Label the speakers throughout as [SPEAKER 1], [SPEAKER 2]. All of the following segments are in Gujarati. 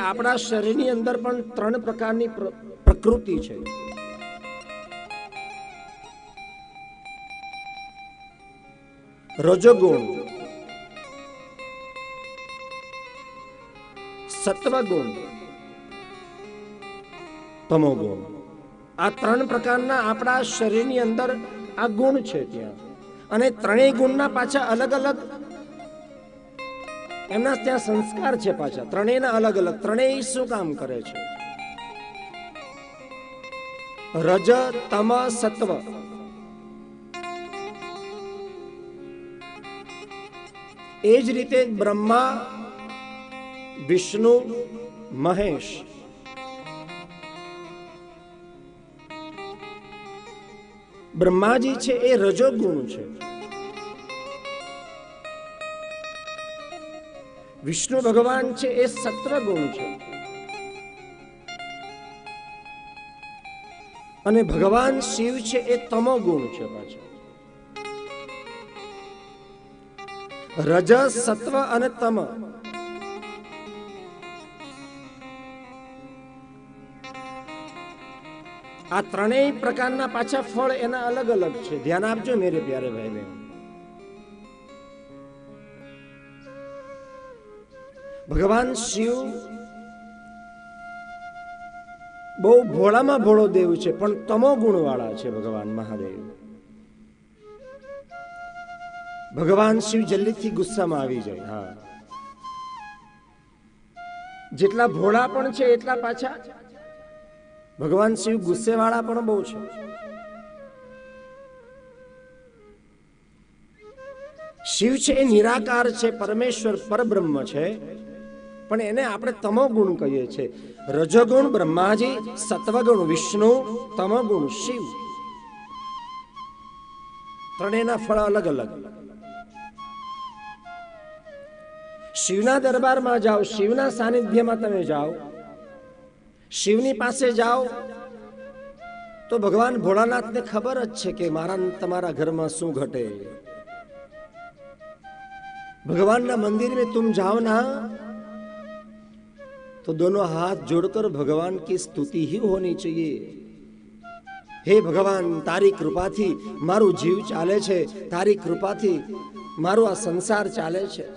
[SPEAKER 1] આપણા શરીરની અંદર પણ 3 પ્રકારની પ્રકૃતિ છે. રજોગુણ, સત્વગુણ, તમોગુણ. આ 3 પ્રકારના આપણા શરીરની અંદર આ ગુણ છે ત્યાં. અને 3 ગુણના પાછા અલગ અલગ એમના ત્યાં સંસ્કાર છે પાછા. 3ના અલગ અલગ. 3 શું કામ કરે છે? રજ, તમ, સત્વ. એ જ રીતે બ્રહ્મા, વિષ્ણુ, મહેશ, બ્રહ્માજી છે એ રજોગુણ છે. વિષ્ણુ ભગવાન છે એ સત્વગુણ છે. અને ભગવાન શિવ છે એ તમોગુણ છે પાછા. રજ, સત્વ અને તમ. આ 3 પ્રકારના પાછા ફળ એના અલગ અલગ છે. ધ્યાન આપજો મેરે પ્યારે ભાઈ બહેન. ભગવાન શિવ બહુ ભોળામાં ભોળો દેવ છે, પણ તમો ગુણ વાળા છે ભગવાન મહાદેવ. ભગવાન શિવ જલ્દીથી ગુસ્સામાં આવી જાય. હા, જેટલા ભોળા પણ છે એટલા પાછા ભગવાન શિવ ગુસ્સે વાળા પણ બહુ છે. શિવ છે એ નિરાકાર છે, પરમેશ્વર પરબ્રહ્મ છે, પણ એને આપણે તમો ગુણ કહીએ છીએ. રજોગુણ બ્રહ્માજી, સત્વગુણ વિષ્ણુ, તમોગુણ શિવ. 3ના ફળ અલગ અલગ. શિવના દરબારમાં જાઓ, શિવના સાનિધ્યમાં તમે જાઓ, શિવની પાસે જાઓ તો ભગવાન ભોળાનાથને ખબર જ છે કે મારા તમારા ઘરમાં શું ઘટે. भगवान मंदिर में तुम जाओ ना तो दोनों हाथ जोड़कर भगवान की स्तुति ही होनी चाहिए. हे भगवान, तारी कृपा थी मारू जीव चाले छे, तारी कृपा थी मारू आ संसार चाले छे.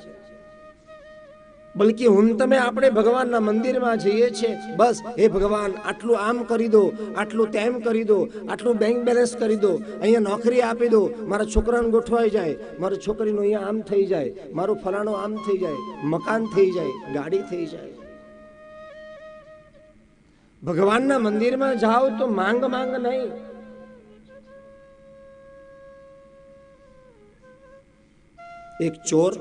[SPEAKER 1] बल्कि हूँ तमे आपणे भगवान ना मंदिर में जईए छे, बस हे भगवान आटलू आम करी दो, आटलू तेम करी दो, आटलू बैंक बेलेंस करी दो, अहींया नौकरी आपी दो, मारा छोकराने गोठवाई जाए, मारी छोकरीनो अहींया आम थई जाए, मारू फलाणो आम थई जाए, मकान थई जाए, गाड़ी थई जाए. भगवान ना मंदिर में जाओ तो मांग मांग नहीं. एक चोर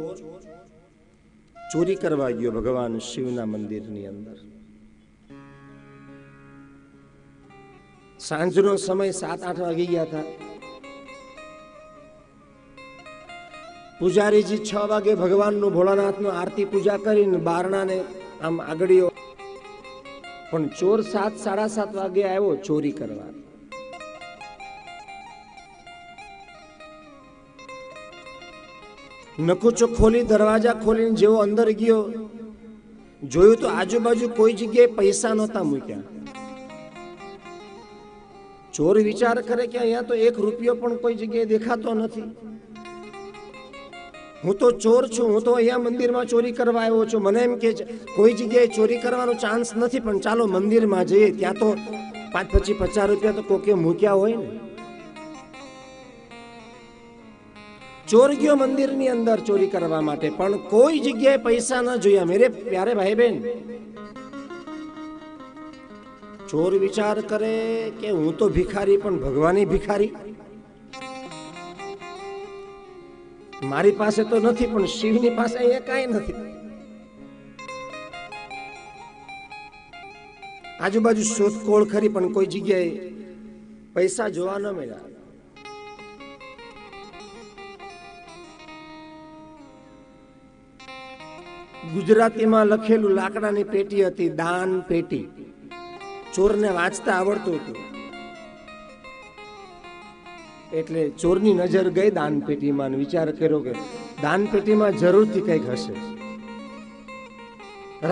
[SPEAKER 1] चोरी करवा गयो भगवान शिवना मंदिर नी अंदर. सांजनो समय 7-8 वागी गया था. पुजारी जी 6 वागे भगवान नु भोलानाथ नु आरती पूजा करीने बारणा ने आम आगड़ियो, पण चोर 7-7:30 वागे आव्यो चोरी करवा. नकुचो खोली दरवाजा खोली जेवो अंदर गयो, जोयुं तो आजूबाजू कोई जग्याए पैसा नहोता मूक्या. चोर विचार करे कि अहींया तो 1 रूपियो पण कोई जग्याए देखातो नथी. हूँ तो चोर छूं, हूँ तो अहींया मंदिर में चोरी करवा आव्यो छुं. मने एम के कोई जग्याए चोरी करवानो चांस नथी, पण चालो मंदिर में जईए, त्यां तो 5-50 रूपिया तो कोके मूक्या होय ने. चोर गयो मंदिर नी अंदर चोरी करवा माटे, पण कोई जग्याए पैसा न जोया. मेरे प्यारे भाई बहन, चोर विचार करे कि हूँ तो भिखारी पण भगवान भिखारी. मारी पासे तो नथी पण शिवनी पासे अहींया कांई नथी. आजूबाजू शोधखोळ खरी पण कोई जग्याए पैसा जोवा न मळ्या. गुजराती में लखेलू लाकडानी पेटी हती, दान पेटी. चोर ने वांचता आवड़तुं हतुं एटले चोरनी नजर गई दान पेटी में. विचार कर्यो के दान पेटी में जरूरथी कंईक हशे.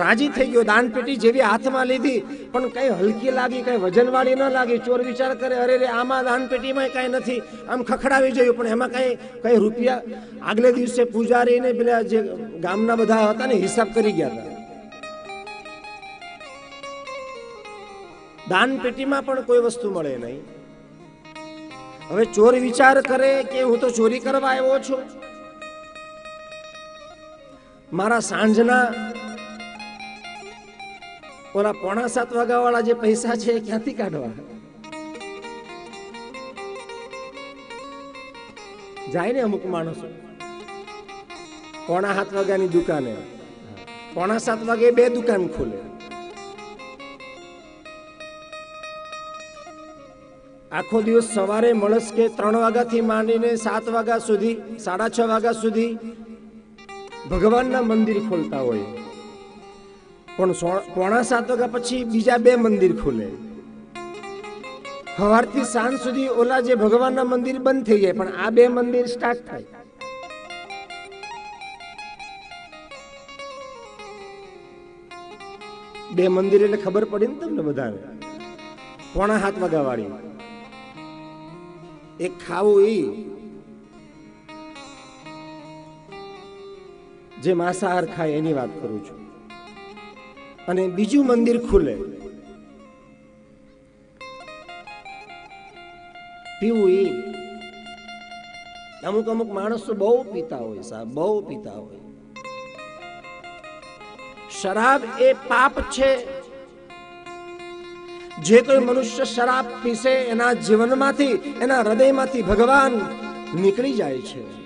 [SPEAKER 1] રાજી થઈ ગયો, દાન પેટી જેવી હાથમાં લીધી પણ કઈ હલકી લાગી, કઈ વજનવાળી ન લાગી. ચોર વિચાર કરે, અરે રે આમાં દાન પેટીમાં કઈ નથી, આમ ખખડાવી જોયું પણ એમાં કઈ રૂપિયા. આગલે દિવસે પૂજારીને પેલા જે ગામના બધા હતા ને હિસાબ કરી ગયા હતા. દાન પેટીમાં પણ કોઈ વસ્તુ મળે નહીં. હવે ચોર વિચાર કરે કે હું તો ચોરી કરવા આવ્યો છું, મારા સાંજના ઓલા 6:45 વાળા જે પૈસા છે એ ક્યાંથી કાઢવા? જાય ને અમુક માણસો 6:45 વાગ્યાની દુકાને, 6:45 વાગે 2 દુકાન ખોલે. આખો દિવસ સવારે મળસ કે 3 વાગ્યાથી માંડીને 7 વાગ્યા સુધી, 6:30 વાગ્યા સુધી ભગવાનના મંદિર ખોલતા હોય, પણ 6:45 વાગ્યા પછી બીજા 2 મંદિર ખુલે. સવારથી સાંજ સુધી ઓલા જે ભગવાનના મંદિર બંધ થઈ જાય, પણ આ 2 મંદિર સ્ટાર્ટ થાય. બે મંદિર એટલે ખબર પડી ને તમને બધાને. 6:45 વાગ્યા વાળી એક ખાવું એ જે માંસાહાર ખાય એની વાત કરું છું, અને બીજું મંદિર ખુલે પીવું એ. અમુક માણસો બહુ પીતા હોય સાહેબ, બહુ પીતા હોય. શરાબ એ પાપ છે. જે કોઈ મનુષ્ય શરાબ પીસે એના જીવનમાંથી, એના હૃદયમાંથી ભગવાન નીકળી જાય છે.